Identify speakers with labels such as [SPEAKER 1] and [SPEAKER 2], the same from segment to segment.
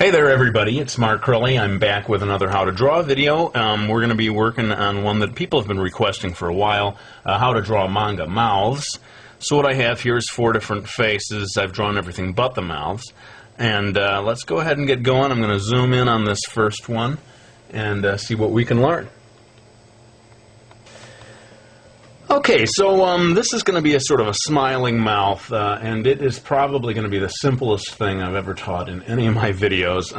[SPEAKER 1] Hey there everybody, it's Mark Curley. I'm back with another How to Draw video. We're going to be working on one that people have been requesting for a while, how to draw manga mouths. So what I have here is 4 different faces. I've drawn everything but the mouths. And let's go ahead and get going. I'm going to zoom in on this first one and see what we can learn. Okay, so this is going to be a sort of a smiling mouth, and it is probably going to be the simplest thing I've ever taught in any of my videos.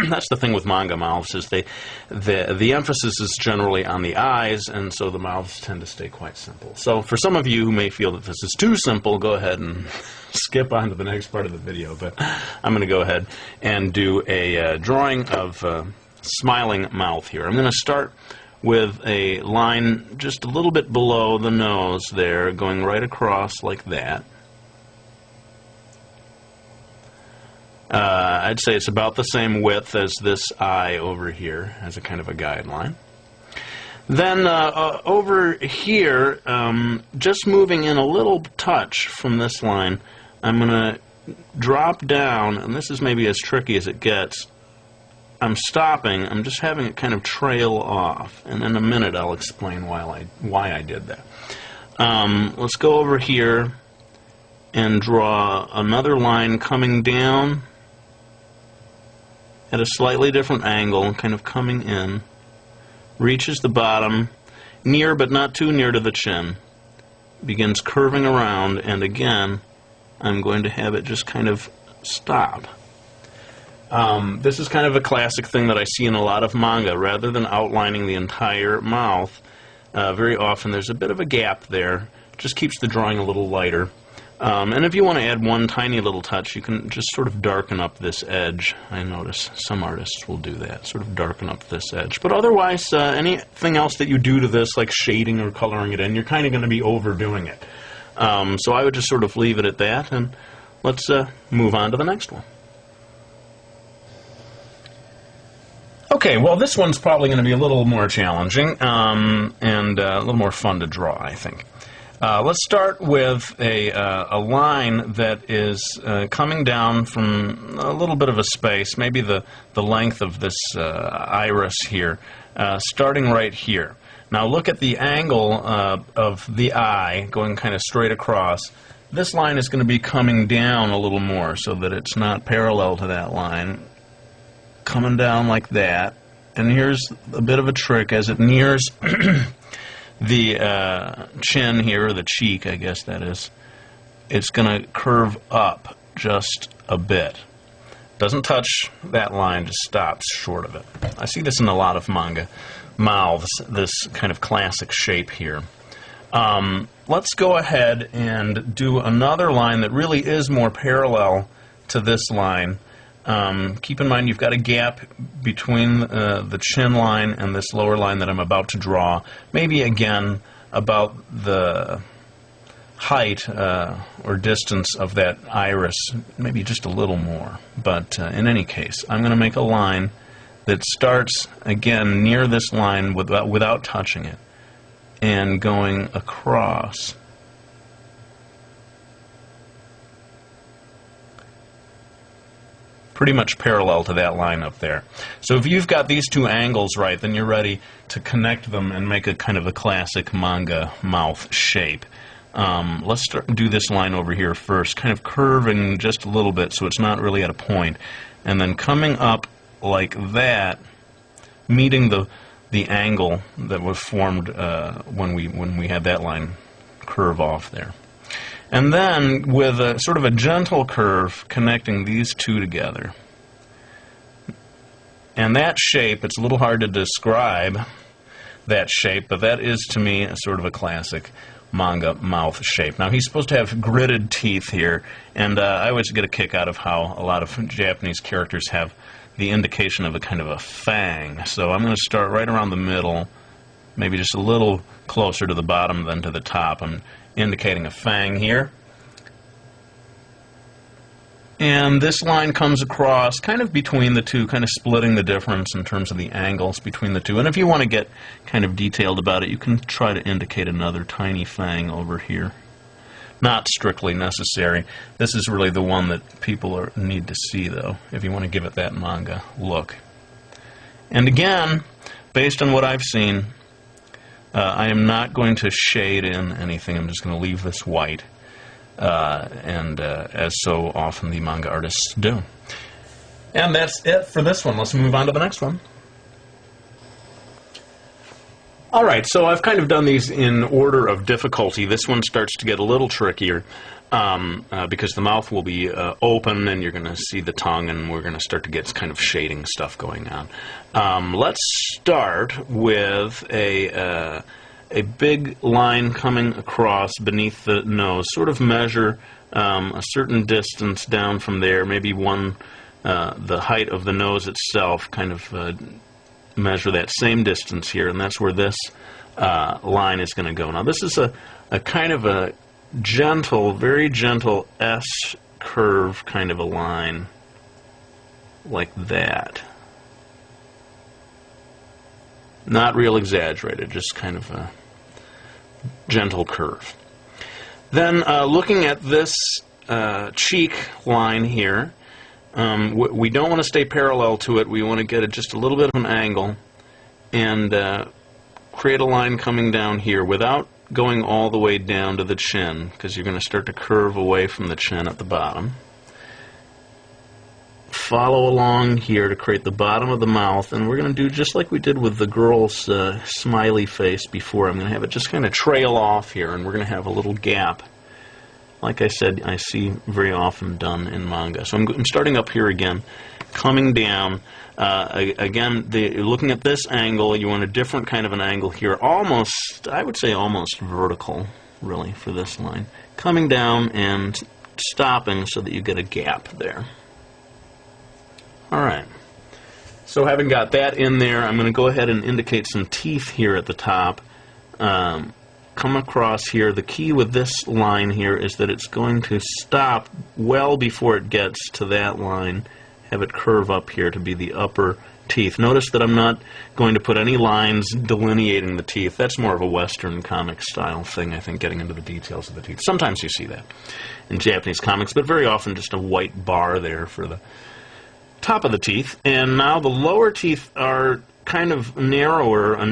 [SPEAKER 1] That's the thing with manga mouths, is the emphasis is generally on the eyes, and so the mouths tend to stay quite simple. So for some of you who may feel that this is too simple, go ahead and skip on to the next part of the video, but I'm going to go ahead and do a drawing of smiling mouth here. I'm going to start with a line just a little bit below the nose there, going right across like that. I'd say it's about the same width as this eye over here as a kind of a guideline. Then over here, just moving in a little touch from this line, I'm going to drop down, and this is maybe as tricky as it gets. I'm stopping, I'm just having it kind of trail off, and in a minute I'll explain why I did that. Let's go over here and draw another line coming down at a slightly different angle, kind of coming in, reaches the bottom, near but not too near to the chin, begins curving around, and again I'm going to have it just kind of stop. This is kind of a classic thing that I see in a lot of manga. Rather than outlining the entire mouth, very often there's a bit of a gap there. It just keeps the drawing a little lighter. And if you want to add one tiny little touch, you can just sort of darken up this edge. I notice some artists will do that, sort of darken up this edge. But otherwise, anything else that you do to this, like shading or coloring it in, you're kind of going to be overdoing it. So I would just sort of leave it at that, and let's move on to the next one. Okay, well, this one's probably going to be a little more challenging and a little more fun to draw, I think. Let's start with a line that is coming down from a little bit of a space, maybe the length of this iris here, starting right here. Now look at the angle of the eye going kind of straight across. This line is going to be coming down a little more so that it's not parallel to that line. Coming down like that, and here's a bit of a trick as it nears the chin here, or the cheek, I guess that is. It's going to curve up just a bit. Doesn't touch that line, just stops short of it. I see this in a lot of manga mouths, this kind of classic shape here. Let's go ahead and do another line that really is more parallel to this line. Keep in mind you've got a gap between the chin line and this lower line that I'm about to draw. Maybe again about the height or distance of that iris, maybe just a little more. But in any case, I'm going to make a line that starts again near this line without touching it and going across. Pretty much parallel to that line up there. So if you've got these two angles right, then you're ready to connect them and make a kind of a classic manga mouth shape. Let's do this line over here first, kind of curving just a little bit so it's not really at a point, and then coming up like that, meeting the angle that was formed when we had that line curve off there. And then, with a sort of a gentle curve, connecting these two together. And that shape, it's a little hard to describe that shape, but that is, to me, a sort of a classic manga mouth shape. Now, he's supposed to have gritted teeth here, and I always get a kick out of how a lot of Japanese characters have the indication of a kind of a fang. So I'm going to start right around the middle, maybe just a little closer to the bottom than to the top. I'm indicating a fang here. And this line comes across kind of between the two, kind of splitting the difference in terms of the angles between the two. And if you want to get kind of detailed about it, you can try to indicate another tiny fang over here. Not strictly necessary. This is really the one that people need to see, though, if you want to give it that manga look. And again, based on what I've seen, I am not going to shade in anything. I'm just going to leave this white, as so often the manga artists do. And that's it for this one. Let's move on to the next one. Alright, so I've kind of done these in order of difficulty. This one starts to get a little trickier because the mouth will be open and you're going to see the tongue, and we're going to start to get kind of shading stuff going on. Let's start with a big line coming across beneath the nose. Sort of measure a certain distance down from there, maybe the height of the nose itself, kind of measure that same distance here, and that's where this line is going to go. Now this is a kind of a gentle, very gentle S curve kind of a line, like that. Not real exaggerated, just kind of a gentle curve. Then looking at this cheek line here, we don't want to stay parallel to it. We want to get just a little bit of an angle and create a line coming down here without going all the way down to the chin, because you're going to start to curve away from the chin at the bottom. Follow along here to create the bottom of the mouth, and we're going to do just like we did with the girl's smiley face before. I'm going to have it just kind of trail off here, and we're going to have a little gap. Like I said, I see very often done in manga. So I'm starting up here again, coming down. Again, looking at this angle, you want a different kind of an angle here. Almost, I would say almost vertical, really, for this line. Coming down and stopping so that you get a gap there. Alright. So having got that in there, I'm going to go ahead and indicate some teeth here at the top. Come across here. The key with this line here is that it's going to stop well before it gets to that line. Have it curve up here to be the upper teeth. Notice that I'm not going to put any lines delineating the teeth. That's more of a Western comic style thing, I think, getting into the details of the teeth. Sometimes you see that in Japanese comics, but very often just a white bar there for the top of the teeth. And now the lower teeth are kind of narrower, a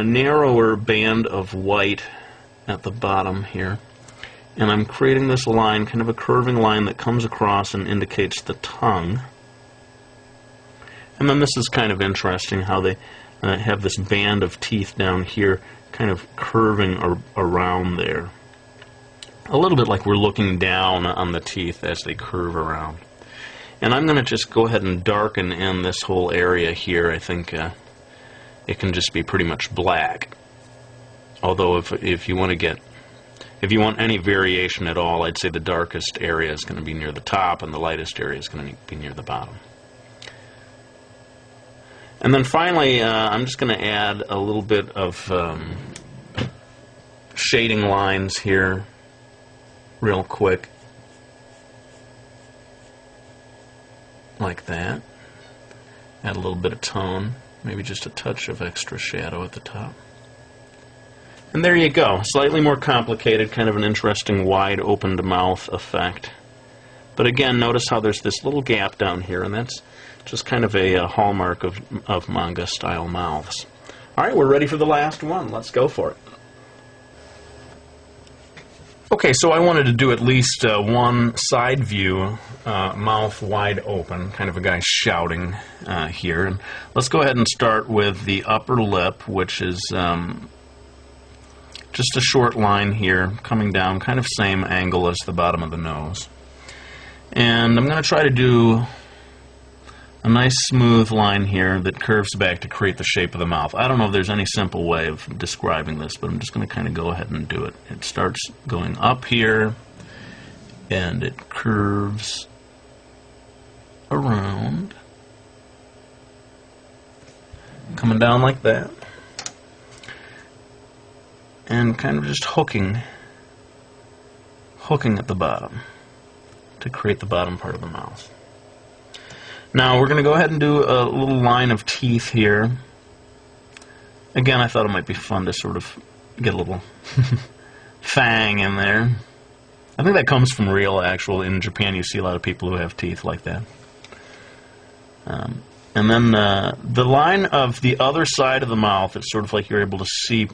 [SPEAKER 1] narrower band of white at the bottom here. And I'm creating this line, kind of a curving line that comes across and indicates the tongue. And then this is kind of interesting how they have this band of teeth down here kind of curving around there. A little bit like we're looking down on the teeth as they curve around. And I'm going to just go ahead and darken in this whole area here. I think it can just be pretty much black. Although if you want any variation at all, I'd say the darkest area is going to be near the top and the lightest area is going to be near the bottom. And then finally, I'm just going to add a little bit of shading lines here real quick. Like that. Add a little bit of tone, maybe just a touch of extra shadow at the top. And there you go. Slightly more complicated, kind of an interesting wide opened mouth effect. But again, notice how there's this little gap down here, and that's just kind of a hallmark of manga style mouths. Alright, we're ready for the last one. Let's go for it. Okay, so I wanted to do at least one side view, mouth wide open, kind of a guy shouting here. And let's go ahead and start with the upper lip, which is just a short line here, coming down, kind of same angle as the bottom of the nose. And I'm going to try to do a nice smooth line here that curves back to create the shape of the mouth. I don't know if there's any simple way of describing this, but I'm just going to kind of go ahead and do it. It starts going up here, and it curves around, coming down like that, and kind of just hooking at the bottom to create the bottom part of the mouth. Now we're going to go ahead and do a little line of teeth here. Again, I thought it might be fun to sort of get a little fang in there. I think that comes from real, actual. In Japan, you see a lot of people who have teeth like that. And then the line of the other side of the mouth, it's sort of like you're able to see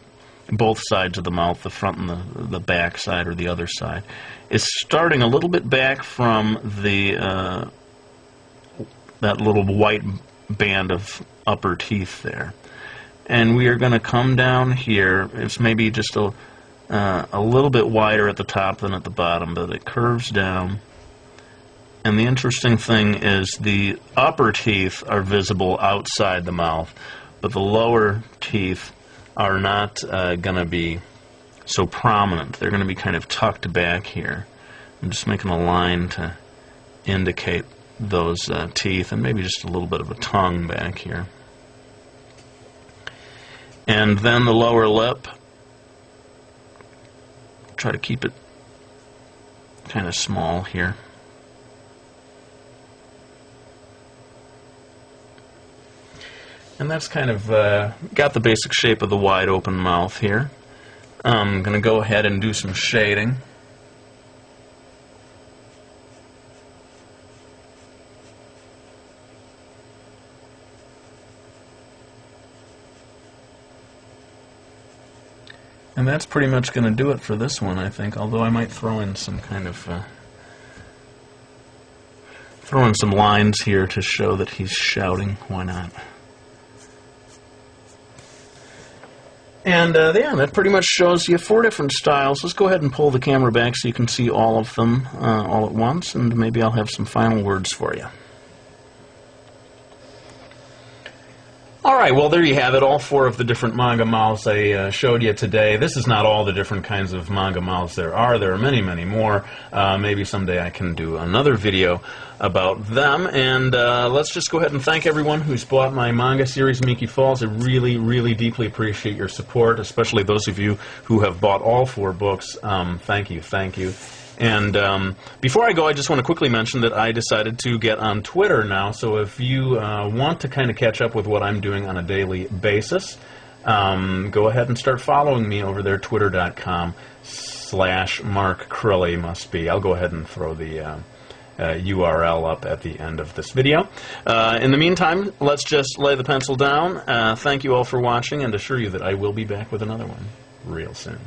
[SPEAKER 1] both sides of the mouth, the front and the back side or the other side, is starting a little bit back from the that little white band of upper teeth there. And we are going to come down here. It's maybe just a little bit wider at the top than at the bottom, but it curves down. And the interesting thing is the upper teeth are visible outside the mouth, but the lower teeth are not going to be so prominent. They're going to be kind of tucked back here. I'm just making a line to indicate those teeth, and maybe just a little bit of a tongue back here. And then the lower lip, try to keep it kind of small here. And that's kind of got the basic shape of the wide open mouth here. I'm going to go ahead and do some shading. And that's pretty much going to do it for this one, I think, although I might throw in some kind of throw in some lines here to show that he's shouting. Why not? And yeah, that pretty much shows you 4 different styles. Let's go ahead and pull the camera back so you can see all of them all at once, and maybe I'll have some final words for you. Alright, well there you have it, all 4 of the different manga mouths I showed you today. This is not all the different kinds of manga mouths there are. There are many, many more. Maybe someday I can do another video about them. And let's just go ahead and thank everyone who's bought my manga series, Miki Falls. I really, really deeply appreciate your support, especially those of you who have bought all 4 books. Thank you, thank you. And before I go, I just want to quickly mention that I decided to get on Twitter now, so if you want to kind of catch up with what I'm doing on a daily basis, go ahead and start following me over there, twitter.com/Mark Crilley must be. I'll go ahead and throw the URL up at the end of this video. In the meantime, let's just lay the pencil down. Thank you all for watching, and assure you that I will be back with another one real soon.